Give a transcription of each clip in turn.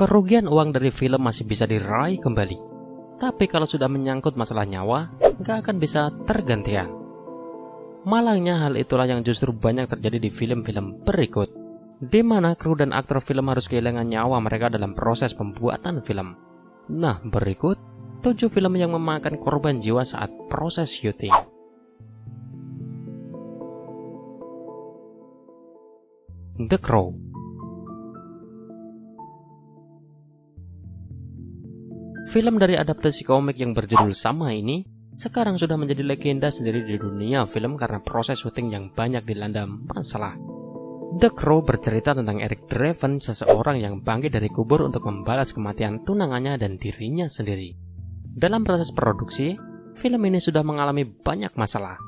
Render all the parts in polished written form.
Kerugian uang dari film masih bisa diraih kembali, tapi kalau sudah menyangkut masalah nyawa, nggak akan bisa tergantikan. Malangnya hal itulah yang justru banyak terjadi di film-film berikut, di mana kru dan aktor film harus kehilangan nyawa mereka dalam proses pembuatan film. Nah, berikut 7 film yang memakan korban jiwa saat proses syuting. The Crow. Film dari adaptasi komik yang berjudul sama ini sekarang sudah menjadi legenda sendiri di dunia film karena proses syuting yang banyak dilanda masalah. The Crow bercerita tentang Eric Draven, seseorang yang bangkit dari kubur untuk membalas kematian tunangannya dan dirinya sendiri. Dalam proses produksi, film ini sudah mengalami banyak masalah,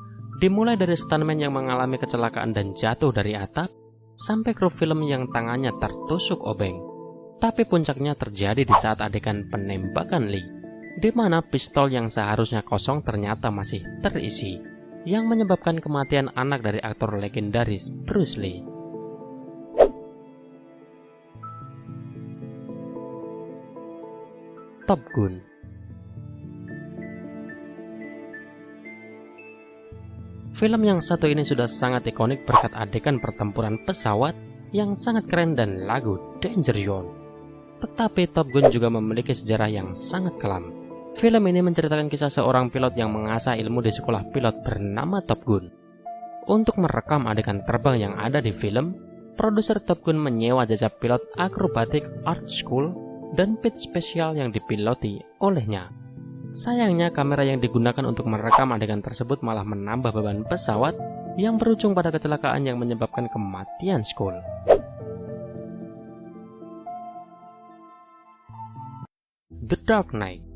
dimulai dari stuntman yang mengalami kecelakaan dan jatuh dari atap, sampai kru film yang tangannya tertusuk obeng. Tapi puncaknya terjadi di saat adegan penembakan Lee, di mana pistol yang seharusnya kosong ternyata masih terisi, yang menyebabkan kematian anak dari aktor legendaris Bruce Lee. Top Gun. Film yang satu ini sudah sangat ikonik berkat adegan pertempuran pesawat yang sangat keren dan lagu Danger Zone. Tetapi Top Gun juga memiliki sejarah yang sangat kelam. Film ini menceritakan kisah seorang pilot yang mengasah ilmu di sekolah pilot bernama Top Gun. Untuk merekam adegan terbang yang ada di film, produser Top Gun menyewa jasa pilot Acrobatic Art School dan pit spesial yang dipiloti olehnya. Sayangnya kamera yang digunakan untuk merekam adegan tersebut malah menambah beban pesawat yang berujung pada kecelakaan yang menyebabkan kematian Skull. The Dark Knight.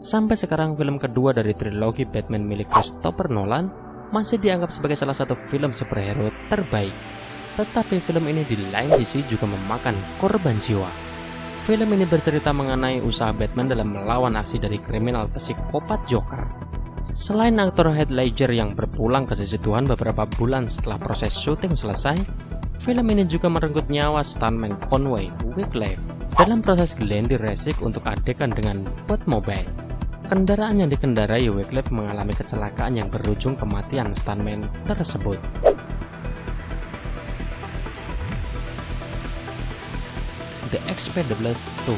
Sampai sekarang film kedua dari trilogi Batman milik Christopher Nolan masih dianggap sebagai salah satu film superhero terbaik. Tetapi film ini di lain sisi juga memakan korban jiwa. Film ini bercerita mengenai usaha Batman dalam melawan aksi dari kriminal psikopat Joker. Selain aktor Heath Ledger yang berpulang ke sisi Tuhan beberapa bulan setelah proses syuting selesai, film ini juga merenggut nyawa stuntman Conway Wycliffe dalam proses gelender resik untuk adegan dengan Batmobile. Kendaraan yang dikendarai Wycliffe mengalami kecelakaan yang berujung kematian stuntman tersebut. The Expendables 2.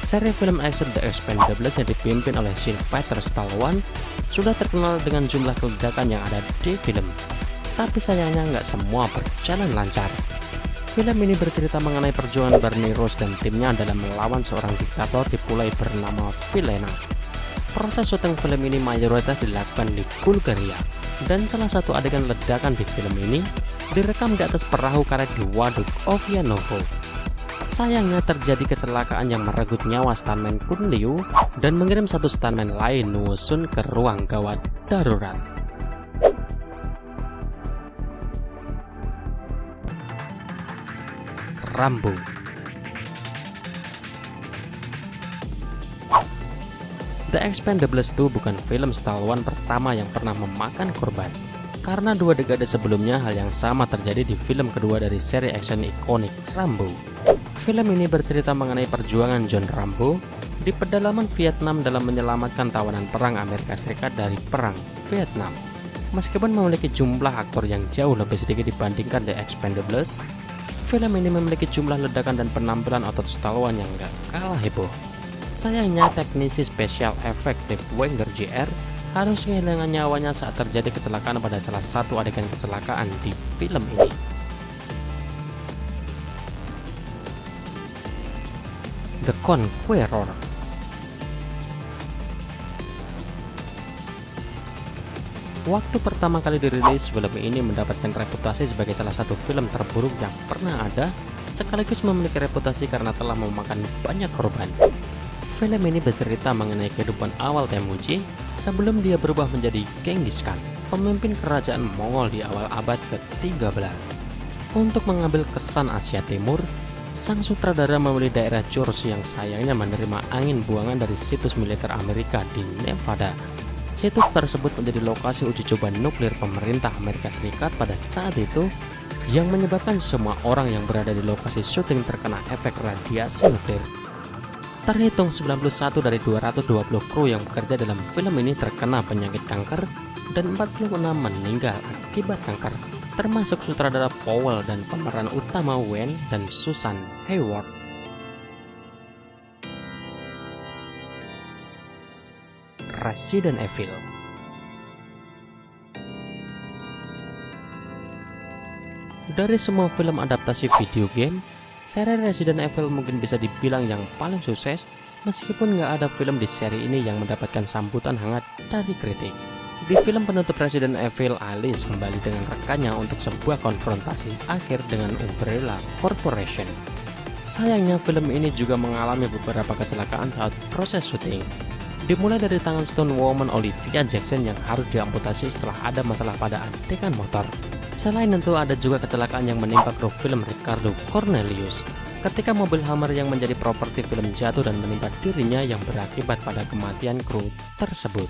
Seri film action The Expendables yang dipimpin oleh Sylvester Stallone sudah terkenal dengan jumlah keledakan yang ada di film. Tapi sayangnya nggak semua berjalan lancar. Film ini bercerita mengenai perjuangan Barney Rose dan timnya dalam melawan seorang diktator di pulau bernama Vilena. Proses syuting film ini mayoritas dilakukan di Bulgaria, dan salah satu adegan ledakan di film ini direkam di atas perahu karet di Waduk Ovianovo. Sayangnya terjadi kecelakaan yang merenggut nyawa stuntman Kun Liu dan mengirim satu stuntman lain Nuo Sun ke ruang gawat darurat. Rambo. The Expendables 2 bukan film Stallone pertama yang pernah memakan korban, karena 2 dekade sebelumnya hal yang sama terjadi di film kedua dari seri action ikonik Rambo. Film ini bercerita mengenai perjuangan John Rambo di pedalaman Vietnam dalam menyelamatkan tawanan perang Amerika Serikat dari perang Vietnam. Meskipun memiliki jumlah aktor yang jauh lebih sedikit dibandingkan The Expendables, film ini memiliki jumlah ledakan dan penampilan otot Stallone yang gak kalah heboh. Sayangnya teknisi spesial efek Dave Wenger Jr. harus kehilangan nyawanya saat terjadi kecelakaan pada salah satu adegan kecelakaan di film ini. The Conqueror. Waktu pertama kali dirilis, film ini mendapatkan reputasi sebagai salah satu film terburuk yang pernah ada, sekaligus memiliki reputasi karena telah memakan banyak korban. Film ini bercerita mengenai kehidupan awal Temujin sebelum dia berubah menjadi Genghis Khan, pemimpin kerajaan Mongol di awal abad ke-13. Untuk mengambil kesan Asia Timur, sang sutradara memilih daerah Georgia yang sayangnya menerima angin buangan dari situs militer Amerika di Nevada. Situs tersebut menjadi lokasi uji coba nuklir pemerintah Amerika Serikat pada saat itu, yang menyebabkan semua orang yang berada di lokasi syuting terkena efek radiasi nuklir. Terhitung 91 dari 220 kru yang bekerja dalam film ini terkena penyakit kanker dan 46 meninggal akibat kanker, termasuk sutradara Powell dan pemeran utama Wayne dan Susan Hayward. Resident Evil. Dari semua film adaptasi video game, seri Resident Evil mungkin bisa dibilang yang paling sukses, meskipun nggak ada film di seri ini yang mendapatkan sambutan hangat dari kritik. Di film penutup Resident Evil, Alice kembali dengan rekannya untuk sebuah konfrontasi akhir dengan Umbrella Corporation. Sayangnya film ini juga mengalami beberapa kecelakaan saat proses syuting. Dimulai dari tangan Stone Woman Olivia Jackson yang harus diamputasi setelah ada masalah pada adegan motor. Selain itu, ada juga kecelakaan yang menimpa kru film Ricardo Cornelius ketika mobil Hammer yang menjadi properti film jatuh dan menimpa dirinya yang berakibat pada kematian kru tersebut.